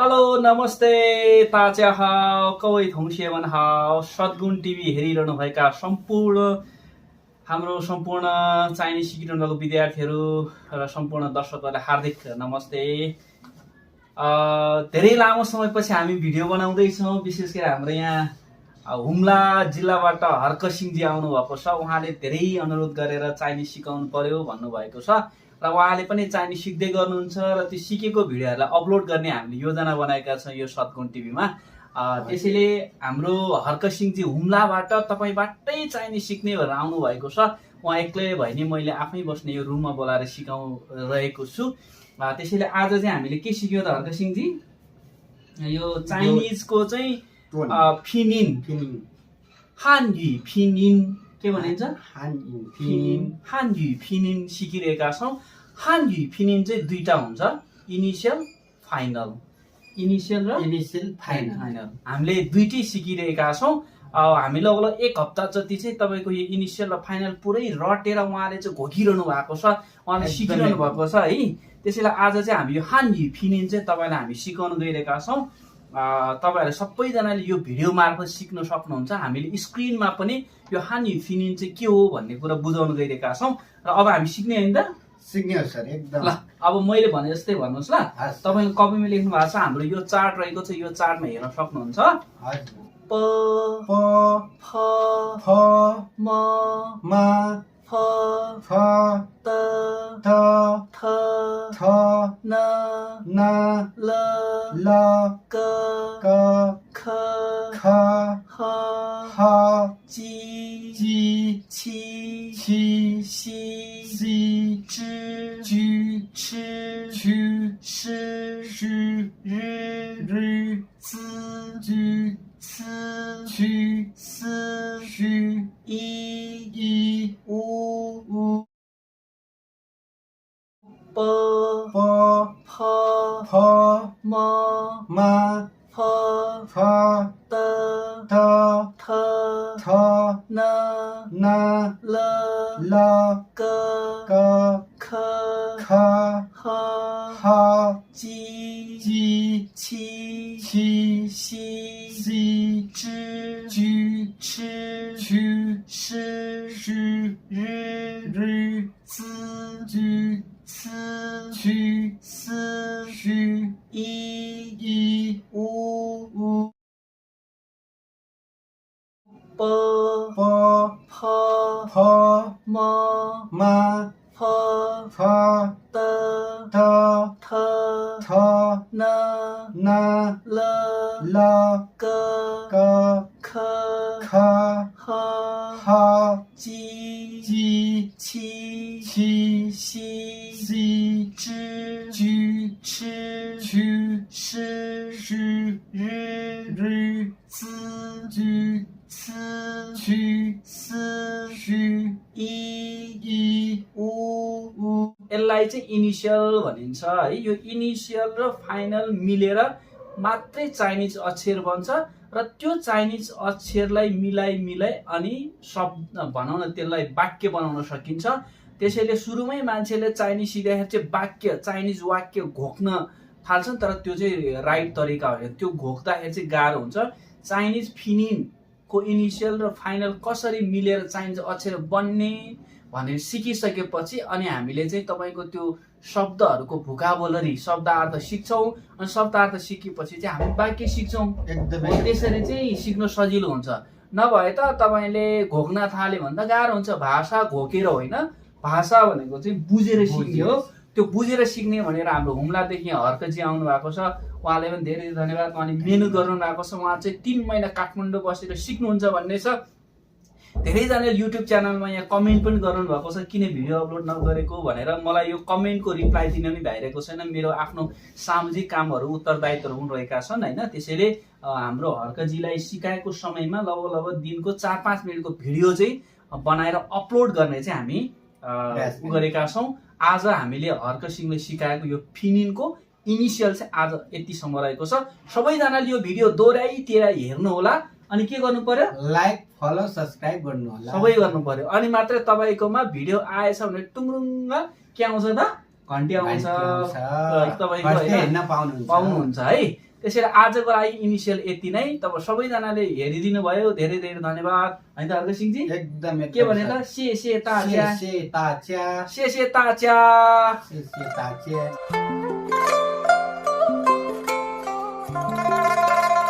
Hello, नमस्ते, 大家好，各位同学们好，सद्गुण TV हेरिरहनु भएका हाम्रो सम्पूर्ण चाइनिज सिकिरहनु भएको विद्यार्थीहरू र सम्पूर्ण दर्शकहरूलाई हार्दिक नमस्ते। धेरै लामो समयपछि हामी भिडियो बनाउँदैछौँ। विशेष गरी हाम्रो यहाँ हुम्ला जिल्लाबाट हर्क सिंहजी आउनु भएको छ। उहाँले धेरै अनुरोध गरेर चाइनिज सिकाउनु पर्यो भन्नुभएको छ र उहाँले पनि चाइनिज सिक्दै गर्नुहुन्छ र त्यो सिकेको भिडियोहरूलाई अपलोड गर्ने हामीले योजना बनाएका छौँ यो सद्गुण टिभीमा। त्यसैले हाम्रो हर्क सिंहजी हुम्लाबाट तपाईबाटै चाइनिज सिक्ने भनेर आउनु भएको छ। उहाँ एक्लै भए नि मैले आफै बस्ने यो रुममा बोलाएर सिकाइरहेको छु। त्यसैले आज चाहिँ हामीले के सिक्यौँ त हर्क सिंहजी? यो चाइनिजको चाहिँ फिनिन हानयु फिनिन के भनिन्छ? हानयु फिनिन सिकिरहेका छौँ। हानयु फिनिन चाहिँ दुईटा हुन्छ, इनिसियल फाइनल। इनिसियल फाइनल हामीले दुईटै सिकिरहेका छौँ। हामी लगभग एक हप्ता जति चाहिँ तपाईँको यो इनिसियल र फाइनल पुरै रटेर उहाँले चाहिँ घोकिरहनु भएको छ, उहाँले सिकिरहनु भएको छ है। त्यसैले आज चाहिँ हामी यो हानयु फिनिन चाहिँ तपाईँलाई हामी सिकाउन गइरहेका छौँ। तपाईँहरू सबैजनाले यो भिडियो मार्फत सिक्न सक्नुहुन्छ। हामीले स्क्रिनमा पनि यो हानयु फिनिन चाहिँ के हो भन्ने कुरा बुझाउन गइरहेका छौँ र अब हामी सिक्ने होइन त? सिक्ने हो सर, एकदम। ल अब मैले भने जस्तै भन्नुहोस् ल। तपाईँले कपीमा लेख्नु भएको छ, हाम्रो यो चार्ट रहेको छ, यो चार्टमा हेर्न सक्नुहुन्छ। प प फ फ म म फ फ त थ थ थ न न ल ल क क ख ख ह ह जी जी छि छि सी सी zhi जी chi छु shi छु ri रि zi जी ci छु si छु i ई u उ p प ph फ m म ph फ t थ th थ n न l ल k क k ख h ह ji जी छि छि si सी zhi जी chi छु shi छु ri रि zi जी ci छु si छु i ई u उ p प ph फ m म ph फ t थ th थ n न l ल k क k ख h ह ji जी छि छि si सी zhi जी chi छु shi छु ri रि zi जी ci छु si छु i ई u उ यसलाई चाहिँ इनिसियल भनिन्छ है। यो इनिसियल र फाइनल मिलेर मात्रै चाइनिज अक्षर बन्छ र त्यो चाइनिज अक्षरलाई मिलाइ अनि शब्द भनौँ न त्यसलाई वाक्य बनाउन सकिन्छ। त्यसैले सुरुमै मान्छेले चाइनिज सिक्दाखेरि चाहिँ वाक्य चाइनिज वाक्य घोक्न थाल्छन्, तर त्यो चाहिँ राइट तरिका होइन। त्यो घोक्दाखेरि चाहिँ गाह्रो हुन्छ। चाइनिज फिनिनको इनिसियल र फाइनल कसरी मिलेर चाइनिज अक्षर बन्ने भनेर सिकिसकेपछि अनि हामीले चाहिँ तपाईँको त्यो शब्दहरूको भोकाबुलरी शब्दार्थ सिक्छौँ। अनि शब्दार्थ सिकेपछि चाहिँ हामी वाक्य सिक्छौँ। एकदमै त्यसरी चाहिँ सिक्न सजिलो हुन्छ। नभए त तपाईँले घोक्न थाल्यो भने त गाह्रो हुन्छ। भाषा घोकेर होइन, भाषा भनेको चाहिँ बुझेर सिक्ने हो। त्यो बुझेर सिक्ने भनेर हाम्रो हुम्लादेखि हर्कजी आउनु भएको छ, उहाँलाई पनि धेरै धन्यवाद। अनि मेहनत गर्नु भएको छ, उहाँ चाहिँ 3 महिना काठमाडौँ बसेर सिक्नुहुन्छ भन्ने छ। धेरैजनाले युट्युब च्यानलमा यहाँ कमेन्ट पनि गर्नु भएको छ, किन भिडियो अपलोड नगरेको भनेर। मलाई यो कमेन्टको रिप्लाई दिन पनि भइरहेको छैन, मेरो आफ्नो सामाजिक कामहरू उत्तरदायित्वहरू पनि रहेका छन् होइन। त्यसैले हाम्रो हर्कजीलाई सिकाएको समयमा लगभग दिनको 4-5 मिनटको भिडियो चाहिँ बनाएर अपलोड गर्ने चाहिँ हामी गरेका छौँ। आज हामीले हर्क सिंहले सिकाएको यो फिनिनको इनिसियल चाहिँ आज यतिसम्म रहेको छ। सबैजनाले यो भिडियो दोहोऱ्याइ हेर्नु होला। अनि के गर्नु पर्यो? लाइक फलो सब्स्क्राइब गर्नु होला, सबै गर्नु पर्यो। अनि मात्र तपाईकोमा भिडियो आएछ भने टुङरुङ्ग के आउँछ त? घन्टी आउँछ, तपाईँको हेर्न पाउनुहुन्छ है। त्यसैले आजको लागि इनिसियल यति नै। तब सबैजनाले हेरिदिनु भयो, धेरै धेरै धन्यवाद हैन त हर्क सिंहजी। एकदम के भने त से ताच्या से ताच्या से ताच्या से ताच्या